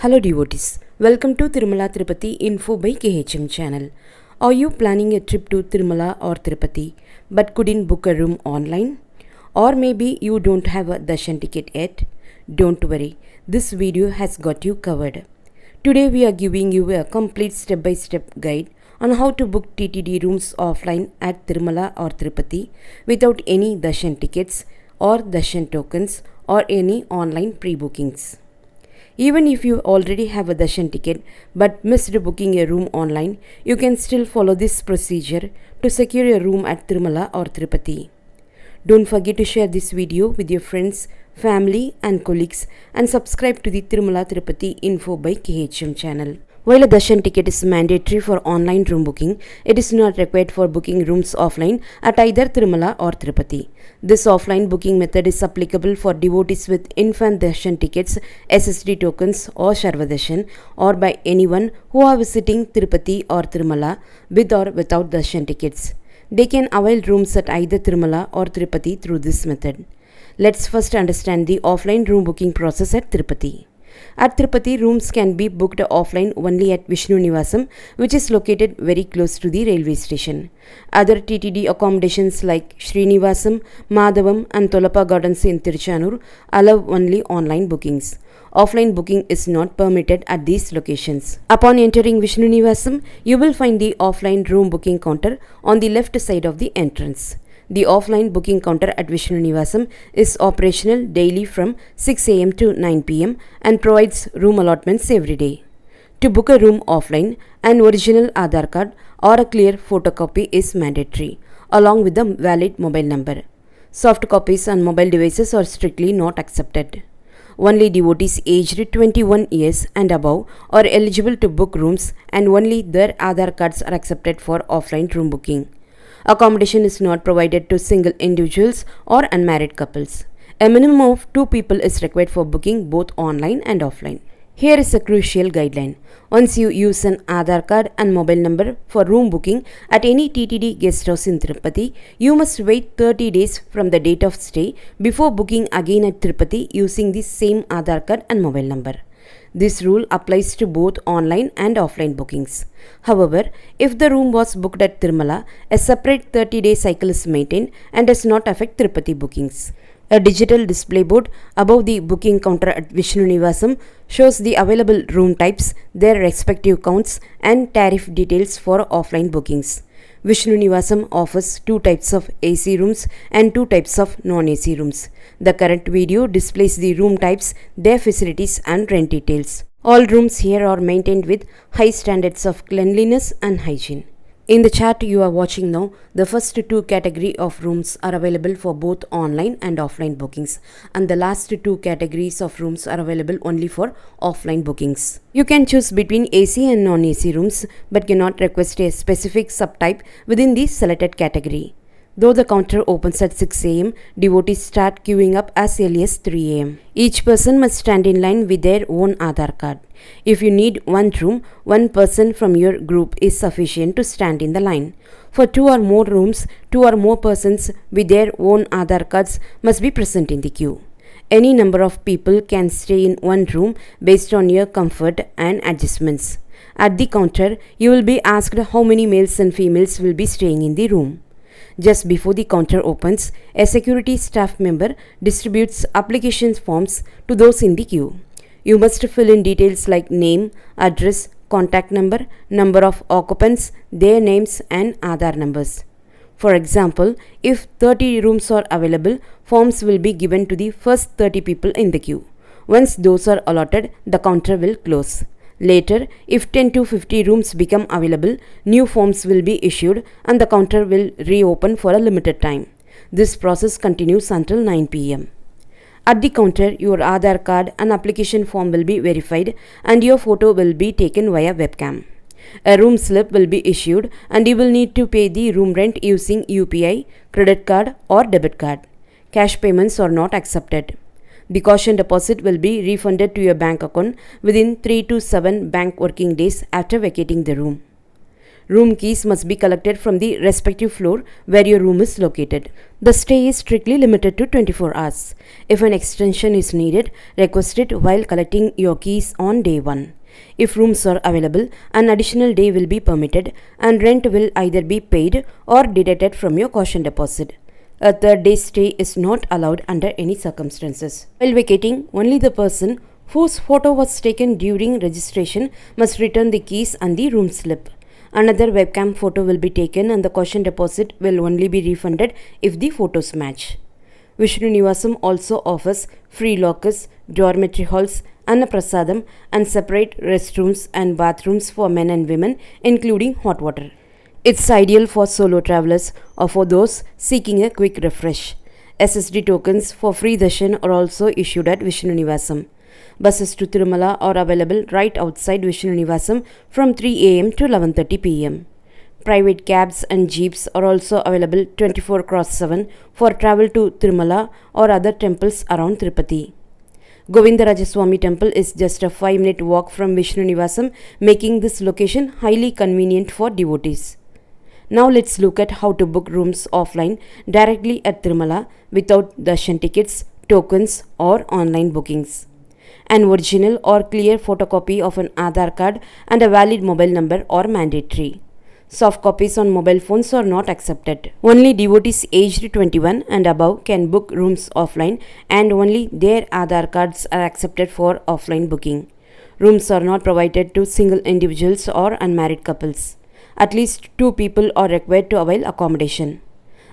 Hello devotees, welcome to Tirumala Tirupati Info by KHM channel. Are you planning a trip to Tirumala or Tirupati but couldn't book a room online? Or maybe you don't have a Darshan ticket yet? Don't worry, this video has got you covered. Today we are giving you a complete step-by-step guide on how to book TTD rooms offline at Tirumala or Tirupati without any Darshan tickets or Darshan tokens or any online pre-bookings. Even if you already have a Darshan ticket but missed booking a room online, you can still follow this procedure to secure a room at Tirumala or Tirupati. Don't forget to share this video with your friends, family and colleagues and subscribe to the Tirumala Tirupati Info by KHM channel. While a Darshan ticket is mandatory for online room booking, it is not required for booking rooms offline at either Tirumala or Tirupati. This offline booking method is applicable for devotees with infant Darshan tickets, SSD tokens or Sharva Darshan, or by anyone who are visiting Tirupati or Tirumala with or without Darshan tickets. They can avail rooms at either Tirumala or Tirupati through this method. Let's first understand the offline room booking process at Tirupati. At Tirupati, rooms can be booked offline only at Vishnu Nivasam, which is located very close to the railway station. Other TTD accommodations like Sri Nivasam, Madhavam and Tolapa Gardens in Tiruchanur allow only online bookings. Offline booking is not permitted at these locations. Upon entering Vishnu Nivasam, you will find the offline room booking counter on the left side of the entrance. The offline booking counter at Vishnu Nivasam is operational daily from 6 am to 9 pm and provides room allotments every day. To book a room offline, an original Aadhaar card or a clear photocopy is mandatory, along with a valid mobile number. Soft copies on mobile devices are strictly not accepted. Only devotees aged 21 years and above are eligible to book rooms and only their Aadhaar cards are accepted for offline room booking. Accommodation is not provided to single individuals or unmarried couples. A minimum of 2 people is required for booking both online and offline. Here is a crucial guideline. Once you use an Aadhaar card and mobile number for room booking at any TTD guest house in Tirupati, you must wait 30 days from the date of stay before booking again at Tirupati using the same Aadhaar card and mobile number. This rule applies to both online and offline bookings. However, if the room was booked at Tirumala, a separate 30-day cycle is maintained and does not affect Tirupati bookings. A digital display board above the booking counter at Vishnu Nivasam shows the available room types, their respective counts and tariff details for offline bookings. Vishnu Nivasam offers 2 types of AC rooms and 2 types of non-AC rooms. The current video displays the room types, their facilities and rent details. All rooms here are maintained with high standards of cleanliness and hygiene. In the chart you are watching now, the first 2 categories of rooms are available for both online and offline bookings, and the last 2 categories of rooms are available only for offline bookings. You can choose between AC and non-AC rooms but cannot request a specific subtype within the selected category. Though the counter opens at 6 am, devotees start queuing up as early as 3 am. Each person must stand in line with their own Aadhaar card. If you need one room, one person from your group is sufficient to stand in the line. For 2 or more rooms, 2 or more persons with their own Aadhaar cards must be present in the queue. Any number of people can stay in one room based on your comfort and adjustments. At the counter, you will be asked how many males and females will be staying in the room. Just before the counter opens, a security staff member distributes application forms to those in the queue. You must fill in details like name, address, contact number, number of occupants, their names and Aadhaar numbers. For example, if 30 rooms are available, forms will be given to the first 30 people in the queue. Once those are allotted, the counter will close. Later, if 10 to 50 rooms become available, new forms will be issued and the counter will reopen for a limited time. This process continues until 9 pm. At the counter, your Aadhaar card and application form will be verified and your photo will be taken via webcam. A room slip will be issued and you will need to pay the room rent using UPI, credit card or debit card. Cash payments are not accepted. The caution deposit will be refunded to your bank account within 3 to 7 bank working days after vacating the room. Room keys must be collected from the respective floor where your room is located. The stay is strictly limited to 24 hours. If an extension is needed, request it while collecting your keys on day 1. If rooms are available, an additional day will be permitted and rent will either be paid or deducted from your caution deposit. A third day stay is not allowed under any circumstances. While vacating, only the person whose photo was taken during registration must return the keys and the room slip. Another webcam photo will be taken and the caution deposit will only be refunded if the photos match. Vishnu Nivasam also offers free lockers, dormitory halls, Annaprasadam and separate restrooms and bathrooms for men and women, including hot water. It's ideal for solo travelers or for those seeking a quick refresh. SSD tokens for free darshan are also issued at Vishnu Nivasam. Buses to Tirumala are available right outside Vishnu Nivasam from 3 am to 11:30 pm. Private cabs and jeeps are also available 24/7 for travel to Tirumala or other temples around Tirupati. Govindarajaswamy temple is just a 5-minute walk from Vishnu Nivasam, making this location highly convenient for devotees. Now let's look at how to book rooms offline directly at Tirumala without darshan tickets, tokens or online bookings. An original or clear photocopy of an Aadhaar card and a valid mobile number are mandatory. Soft copies on mobile phones are not accepted. Only devotees aged 21 and above can book rooms offline and only their Aadhaar cards are accepted for offline booking. Rooms are not provided to single individuals or unmarried couples. At least 2 people are required to avail accommodation.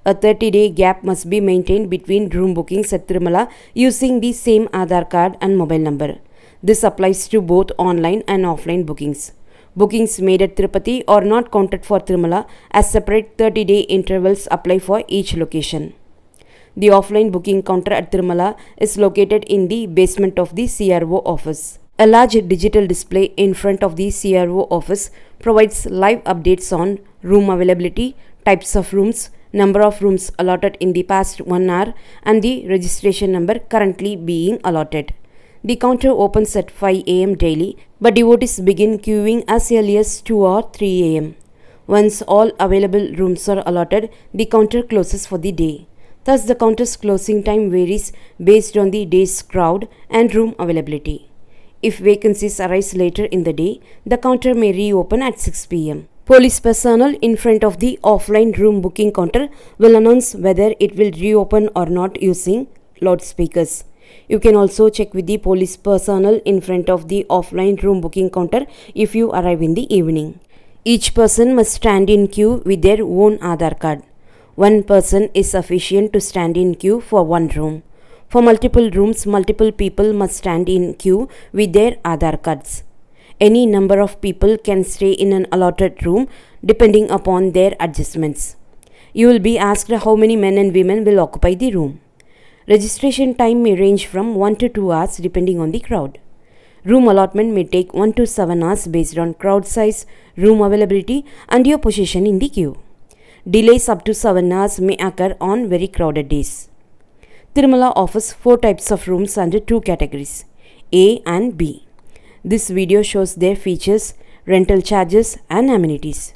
A 30-day gap must be maintained between room bookings at Tirumala using the same Aadhaar card and mobile number. This applies to both online and offline bookings. Bookings made at Tirupati are not counted for Tirumala as separate 30-day intervals apply for each location. The offline booking counter at Tirumala is located in the basement of the CRO office. A large digital display in front of the CRO office provides live updates on room availability, types of rooms, number of rooms allotted in the past 1 hour, and the registration number currently being allotted. The counter opens at 5 am daily, but devotees begin queuing as early as 2 or 3 am. Once all available rooms are allotted, the counter closes for the day. Thus, the counter's closing time varies based on the day's crowd and room availability. If vacancies arise later in the day, the counter may reopen at 6 pm. Police personnel in front of the offline room booking counter will announce whether it will reopen or not using loudspeakers. You can also check with the police personnel in front of the offline room booking counter if you arrive in the evening. Each person must stand in queue with their own Aadhaar card. One person is sufficient to stand in queue for one room. For multiple rooms, multiple people must stand in queue with their Aadhaar cards. Any number of people can stay in an allotted room depending upon their adjustments. You will be asked how many men and women will occupy the room. Registration time may range from 1 to 2 hours depending on the crowd. Room allotment may take 1 to 7 hours based on crowd size, room availability and your position in the queue. Delays up to 7 hours may occur on very crowded days. Tirumala offers 4 types of rooms under 2 categories, A and B. This video shows their features, rental charges and amenities.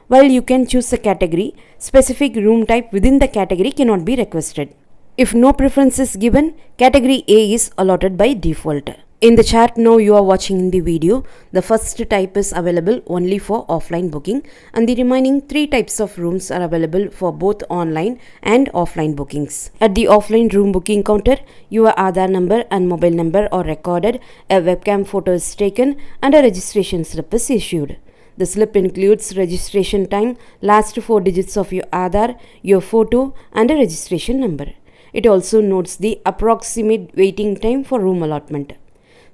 While you can choose a category, specific room type within the category cannot be requested. If no preference is given, category A is allotted by default. In the chart now you are watching in the video, the first type is available only for offline booking and the remaining 3 types of rooms are available for both online and offline bookings. At the offline room booking counter, your Aadhaar number and mobile number are recorded, a webcam photo is taken and a registration slip is issued. The slip includes registration time, last 4 digits of your Aadhaar, your photo and a registration number. It also notes the approximate waiting time for room allotment.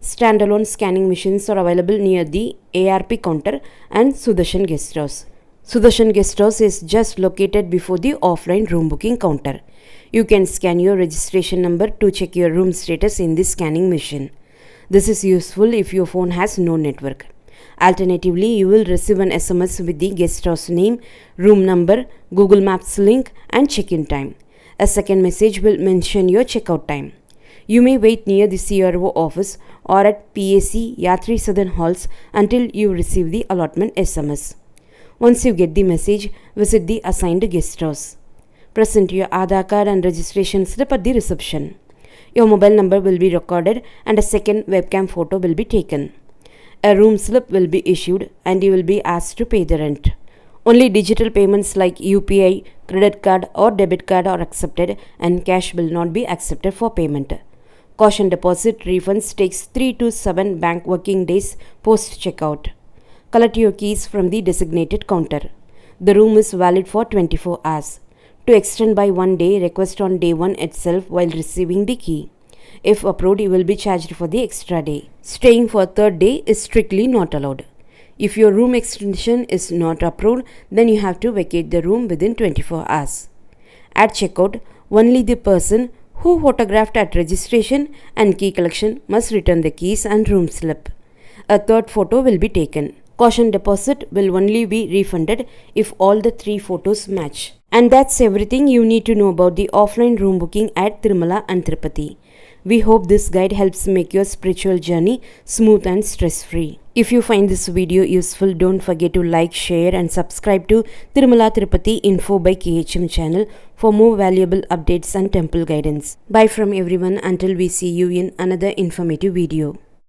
Standalone scanning machines are available near the ARP counter and Sudarshan guest house. Sudarshan guest house is just located before the offline room booking counter. You can scan your registration number to check your room status in this scanning machine. This is useful if your phone has no network. Alternatively, you will receive an SMS with the guest house name, room number, Google Maps link and check-in time. A second message will mention your checkout time. You may wait near the CRO office or at PAC Yatri Southern halls until you receive the allotment SMS. Once you get the message, visit the assigned guest house. Present your Aadhaar card and registration slip at the reception. Your mobile number will be recorded and a second webcam photo will be taken. A room slip will be issued and you will be asked to pay the rent. Only digital payments like UPI, credit card or debit card are accepted and cash will not be accepted for payment. Caution deposit refunds takes 3 to 7 bank working days post checkout. Collect your keys from the designated counter. The room is valid for 24 hours. To extend by 1 day, request on day 1 itself while receiving the key. If approved, you will be charged for the extra day. Staying for third day is strictly not allowed. If your room extension is not approved, then you have to vacate the room within 24 hours. At checkout, only the person who photographed at registration and key collection must return the keys and room slip. A third photo will be taken. Caution deposit will only be refunded if all the 3 photos match. And that's everything you need to know about the offline room booking at Tirumala and Tirupati. We hope this guide helps make your spiritual journey smooth and stress-free. If you find this video useful, don't forget to like, share and subscribe to Tirumala Tirupati Info by KHM channel for more valuable updates and temple guidance. Bye from everyone until we see you in another informative video.